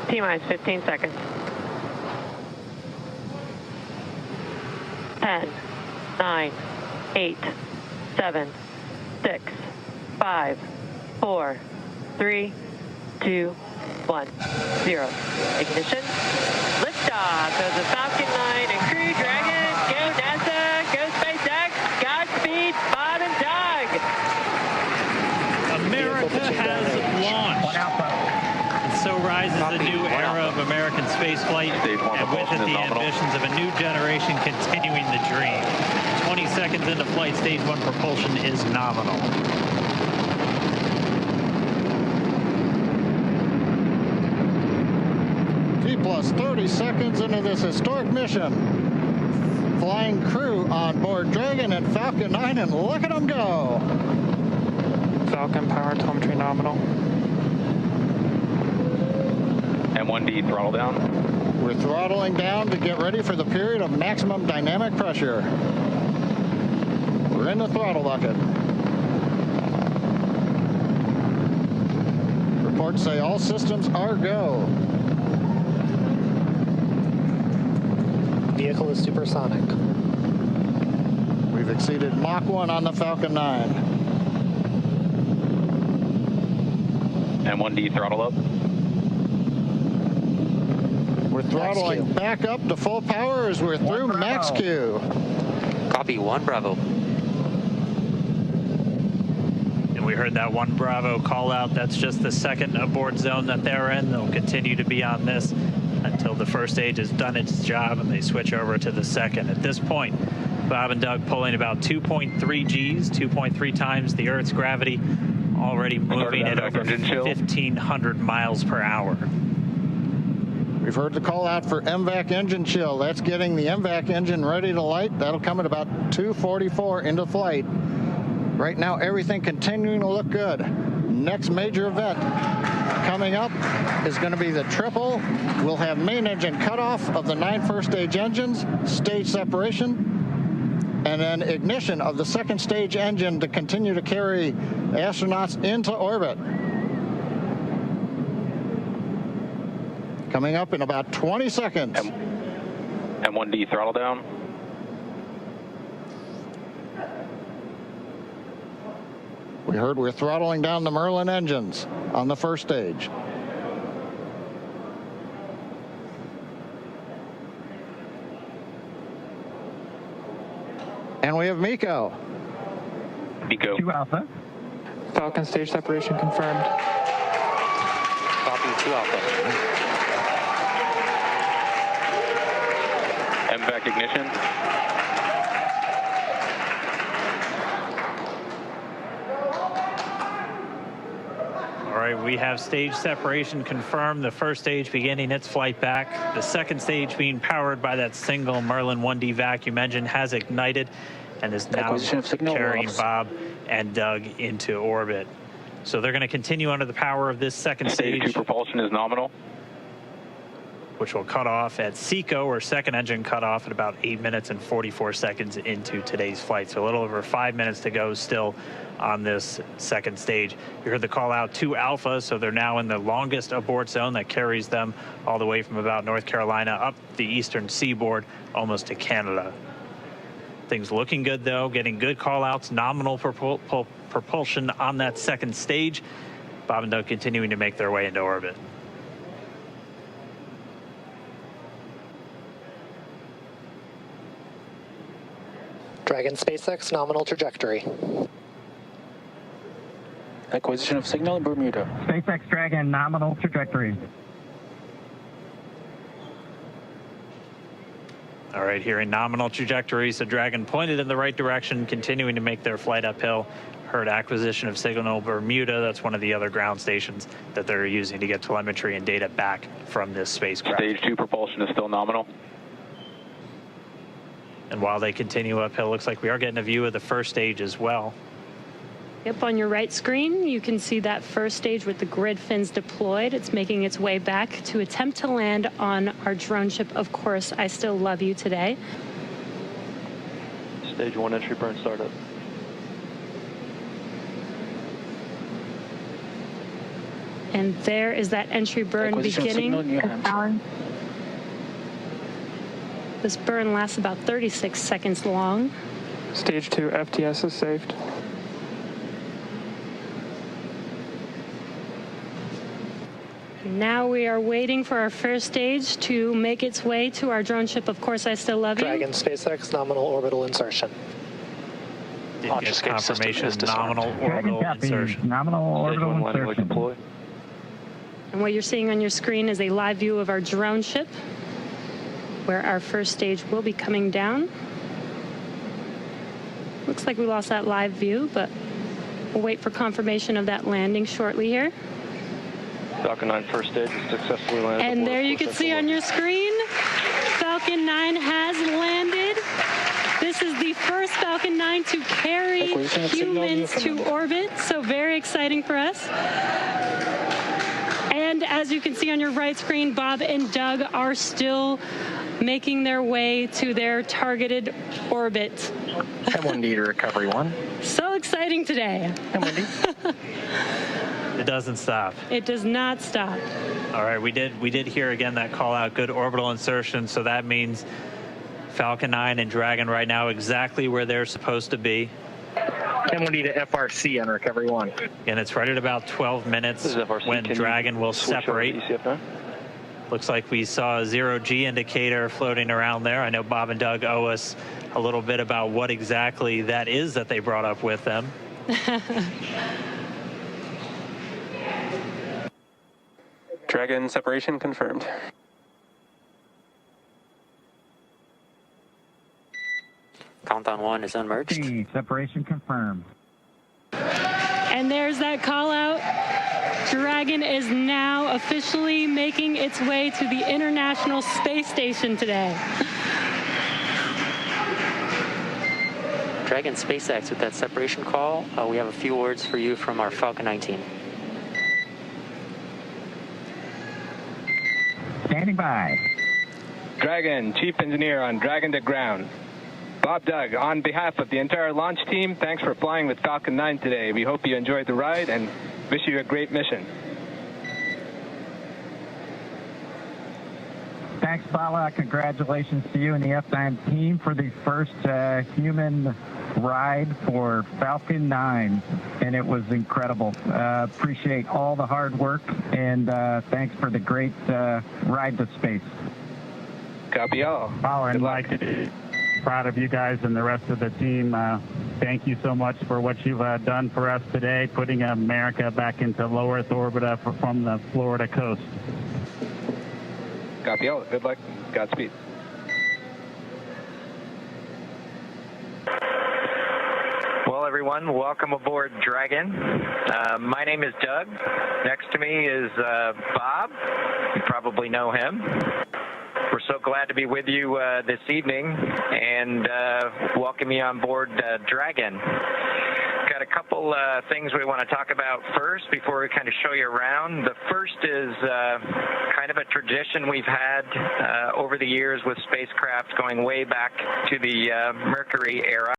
T-minus 15 seconds. 10, 9, 8, 7, 6, 5, 4, 3, 2, 1, 0. Ignition. Liftoff of the Falcon 9 and Crew Dragon. Go NASA. Go SpaceX. Godspeed, Bob and Doug. America has launched. And so rises a new era of American spaceflight, and with it the ambitions of a new generation continuing the dream. 20 seconds into flight, stage 1 propulsion is nominal. Plus 30 seconds into this historic mission. Flying crew on board Dragon and Falcon 9, and look at them go. Falcon power telemetry nominal. M1D throttle down. We're throttling down to get ready for the period of maximum dynamic pressure. We're in the throttle bucket. Reports say all systems are go. Vehicle is supersonic. We've exceeded Mach 1 on the Falcon 9. M1D throttle up. We're throttling back up to full power as we're through max Q. Copy, 1 Bravo. And we heard that 1 Bravo call out. That's just the second abort zone that they're in. They'll continue to be on this until the first stage has done its job and they switch over to the second. At this point, Bob and Doug pulling about 2.3 Gs, 2.3 times the Earth's gravity, already moving at over 1,500 miles per hour. We've heard the call out for MVAC engine chill. That's getting the MVAC engine ready to light. That'll come at about 2:44 into flight. Right now, everything continuing to look good. Next major event coming up is going to be the triple. We'll have main engine cutoff of the 9 first stage engines, stage separation, and then ignition of the second stage engine to continue to carry astronauts into orbit. Coming up in about 20 seconds. M1D throttle down. We heard we're throttling down the Merlin engines on the first stage. And we have Miko. Miko. 2 Alpha. Falcon stage separation confirmed. Copy, 2 Alpha. MVAC ignition. All right, we have stage separation confirmed. The first stage beginning its flight back. The second stage being powered by that single Merlin 1D vacuum engine has ignited and is now carrying Bob and Doug into orbit. So they're going to continue under the power of this second stage. Stage 2 propulsion is nominal. Which will cut off at SECO, or second engine cut off, at about 8 minutes and 44 seconds into today's flight. So a little over 5 minutes to go still on this second stage. You heard the call out 2 Alpha, so they're now in the longest abort zone that carries them all the way from about North Carolina up the eastern seaboard almost to Canada. Things looking good though, getting good call outs, nominal propulsion on that second stage. Bob and Doug continuing to make their way into orbit. Dragon SpaceX nominal trajectory. Acquisition of signal in Bermuda. SpaceX Dragon nominal trajectory. All right, here in nominal trajectory, so Dragon pointed in the right direction, continuing to make their flight uphill. Heard acquisition of signal Bermuda. That's one of the other ground stations that they're using to get telemetry and data back from this spacecraft. Stage 2 propulsion is still nominal. And while they continue uphill, looks like we are getting a view of the first stage as well. Yep, on your right screen, you can see that first stage with the grid fins deployed. It's making its way back to attempt to land on our drone ship, Of Course, I Still Love You Today. Stage 1 entry burn startup. And there is that entry burn Acquisition of beginning. signal, New Hampshire. This burn lasts about 36 seconds long. Stage 2 FTS is saved. Now we are waiting for our first stage to make its way to our drone ship. Of course, I still love you. Dragon SpaceX nominal orbital insertion. Did Launch get escape system confirmation is disarmed. nominal Dragon orbital copy. insertion. Nominal orbital insertion. deploy. And what you're seeing on your screen is a live view of our drone ship, where our first stage will be coming down. Looks like we lost that live view, but we'll wait for confirmation of that landing shortly here. Falcon 9 first stage is successfully landed. And there you can see on your screen, Falcon 9 has landed. This is the first Falcon 9 to carry humans to orbit, so very exciting for us. And as you can see on your right screen, Bob and Doug are still making their way to their targeted orbit. M1D to recovery 1. So exciting today. M1D. It doesn't stop. It does not stop. All right, we did hear again that call out, good orbital insertion, so that means Falcon 9 and Dragon right now exactly where they're supposed to be. M1D to FRC on recovery 1. And it's right at about 12 minutes This is FRC. when Can Dragon will switch over to separate. ECF9? Looks like we saw a 0G indicator floating around there. I know Bob and Doug owe us a little bit about what exactly that is that they brought up with them. Dragon separation confirmed. Countdown 1 is unmerged. Separation confirmed. And there's that call out. Dragon is now officially making its way to the International Space Station today. Dragon SpaceX with that separation call. We have a few words for you from our Falcon 9 team. Standing by. Dragon, Chief Engineer on Dragon to ground. Bob Doug, on behalf of the entire launch team, thanks for flying with Falcon 9 today. We hope you enjoyed the ride and wish you a great mission. Thanks, Bala. Congratulations to you and the F9 team for the first human ride for Falcon 9, and it was incredible. Appreciate all the hard work, and thanks for the great ride to space. Copy all. Power and like it. Proud of you guys and the rest of the team. Thank you so much for what you've done for us today, putting America back into low Earth orbit from the Florida coast. Copy all. Good luck. Godspeed. Well, everyone, welcome aboard Dragon. My name is Doug. Next to me is Bob. You probably know him. We're so glad to be with you this evening and welcome you on board Dragon. Got a couple things we want to talk about first before we kind of show you around. The first is kind of a tradition we've had over the years with spacecraft going way back to the Mercury era.